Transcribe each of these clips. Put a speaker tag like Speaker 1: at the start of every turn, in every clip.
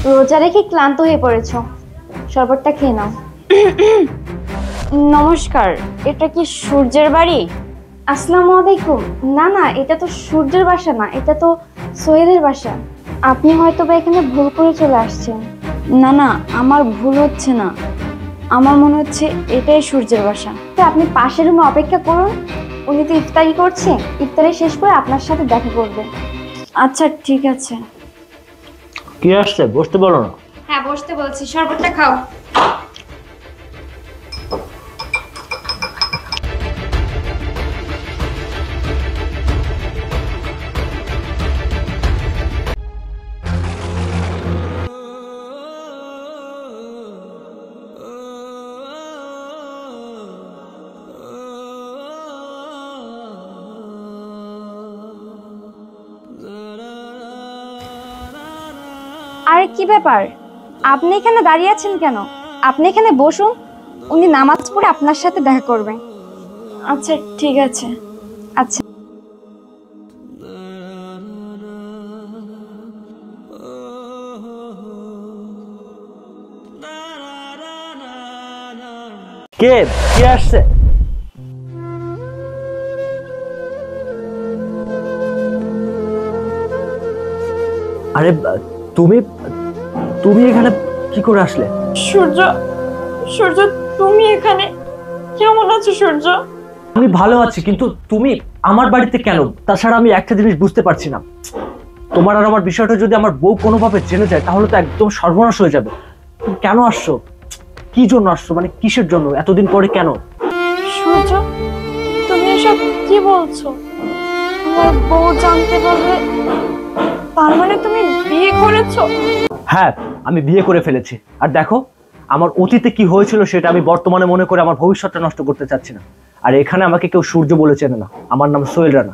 Speaker 1: রোজা রেখে ক্লান্ত হয়ে পড়েছো, শরবতটা খেয়ে নাও। নমস্কার, এটা কি সূর্যের বাড়ি? আসসালামু আলাইকুম। না না, এটা তো সূর্যের বাসা না, এটা তো সোহেলের বাসা। আপনি হয়তো বা এখানে ভুল করে চলে আসছেন। না না, আমার ভুল হচ্ছে না, আমার মনে হচ্ছে এটাই সূর্যের বাসা। তো আপনি পাশের রুমে অপেক্ষা করুন, উনি তো ইফতারি করছে, ইফতারি শেষ করে আপনার সাথে দেখা করবে। আচ্ছা ঠিক আছে।
Speaker 2: কি আসছে, বসতে বলো না।
Speaker 1: হ্যাঁ বসতে বলছি, শরবতটা খাও। আরে কি ব্যাপার, আপনি এখানে দাঁড়িয়ে আছেন কেন? আপনি এখানে বসুন, উনি নামাজ পড়ে আপনার সাথে দেখা করবে। আচ্ছা ঠিক আছে। আচ্ছা
Speaker 2: কে কে আসছে? আরে তুমি তুমি এখানে কি করে আসলে?
Speaker 1: সূর্য, সূর্য তুমি এখানে কেমন আছো সূর্য?
Speaker 2: আমি ভালো আছি, কিন্তু তুমি আমার বাড়িতে কেন? তাছাড়া আমি একটা জিনিস বুঝতে পারছি না, তোমার আর আমার বিষয়টা যদি আমার বউ কোনোভাবে জেনে যায় তাহলে তো একদম সর্বনাশ হয়ে যাবে। তুমি কেন আসছো? কি জন্য আসছো, মানে কিসের জন্য এতদিন পরে কেন?
Speaker 1: সূর্য, তুমি এসব কি বলছো? আমার বউ জানতে পারবে, তার মানে তুমি বিয়ে করেছো?
Speaker 2: হ্যাঁ, আমি বিয়ে করে ফেলেছি। আর দেখো, আমার অতীতে কি হয়েছিল সেটা আমি বর্তমানে মনে করে আমার ভবিষ্যৎটা নষ্ট করতে চাচ্ছি না। আর এখানে আমাকে কেউ সূর্য বলে চেনে না, আমার নাম সোহেল রানা।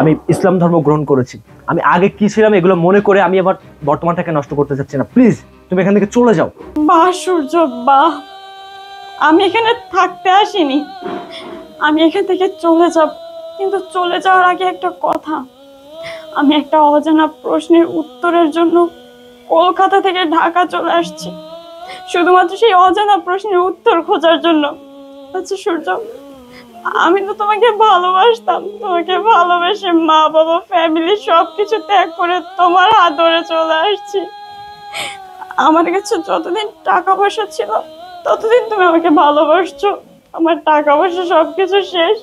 Speaker 2: আমি ইসলাম ধর্ম গ্রহণ করেছি। আমি আগে কি ছিলাম এগুলো মনে করে আমি আবার বর্তমানটাকে নষ্ট করতে চাচ্ছি না। প্লিজ তুমি এখান থেকে চলে যাও।
Speaker 3: বাহ সূর্য বাহ, আমি এখানে থাকতে আসিনি, আমি এখান থেকে চলে যাব। কিন্তু চলে যাওয়ার আগে একটা কথা, আমি একটা অজানা প্রশ্নের উত্তরের জন্য কলকাতা থেকে ঢাকা চলে আসছি, শুধুমাত্র সেই অজানা প্রশ্নের উত্তর খোঁজার জন্য। আচ্ছা সূর্য, আমি তো তোমাকে ভালোবাসতাম, তোমাকে ভালোবেসে মা বাবা ফ্যামিলি সবকিছু ত্যাগ করে তোমার হাত ধরে চলে আসছি। আমার কাছে যতদিন টাকা পয়সা ছিল ততদিন তুমি আমাকে ভালোবাসছো, আমার টাকা পয়সা সবকিছু শেষ,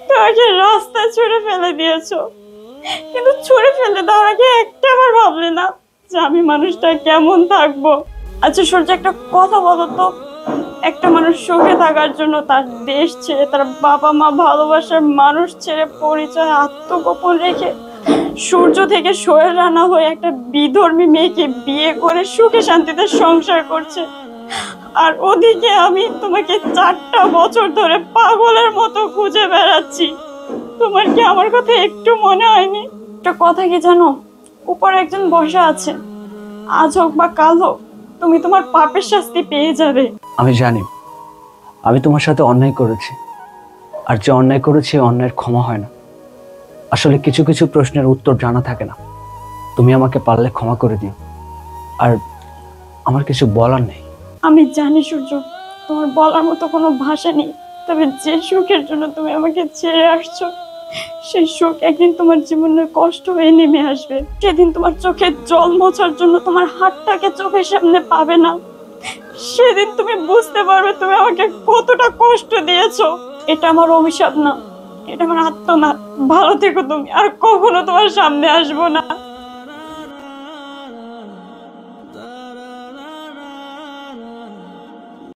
Speaker 3: তোমাকে রাস্তায় ছুঁড়ে ফেলে দিয়েছো। কিন্তু ছুঁড়ে ফেলে দেওয়ার আগে একটা বার ভাবলে না যে আমি মানুষটা কেমন থাকবো? আচ্ছা সূর্য, একটা কথা বলো তো, একটা মানুষ সুখে থাকার জন্য তার দেশ ছেড়ে, তার বাবা মা, ভালোবাসার মানুষ ছেড়ে, পরিচয় আত্মগোপন রেখে সূর্য থেকে সোহেল রানা হয়ে একটা বিধর্মী মেয়েকে বিয়ে করে সুখে শান্তিতে সংসার করছে, আর ওদিকে আমি তোমাকে 4টা বছর ধরে পাগলের মতো খুঁজে বেড়াচ্ছি। তোমার কি আমার কথা একটু মনে হয়নি? একটা কথা কি জানো, উপরে একজন বসা আছে, আজ হোক বা কাল হোক তুমি তোমার পাপের শাস্তি পেয়ে যাবে।
Speaker 2: আমি জানি আমি তোমার সাথে অন্যায় করেছি, আর যে অন্যায় করেছি অন্যায়ের ক্ষমা হয় না। আসলে কিছু কিছু প্রশ্নের উত্তর জানা থাকে না। তুমি আমাকে পারলে ক্ষমা করে দিও, আর আমার কিছু বলার নেই।
Speaker 3: আমি জানি সূর্য, তোমার বলার মতো কোনো ভাষা নেই, তবে যে সুখের জন্য তুমি আমাকে ছেড়ে আসছো সেই সুখ একদিন তোমার জীবনে কষ্ট হয়ে নেমে আসবে। সেদিন তোমার চোখের জল মোছার জন্য তোমার হাতটাকে চোখের সামনে পাবে না, সেদিন তুমি বুঝতে পারবে তুমি আমাকে কতটা কষ্ট দিয়েছো। এটা আমার অভিশাপ না, এটা আমার আত্মনাদ। ভালো থেকো তুমি, আর কখনো তোমার সামনে আসবো না।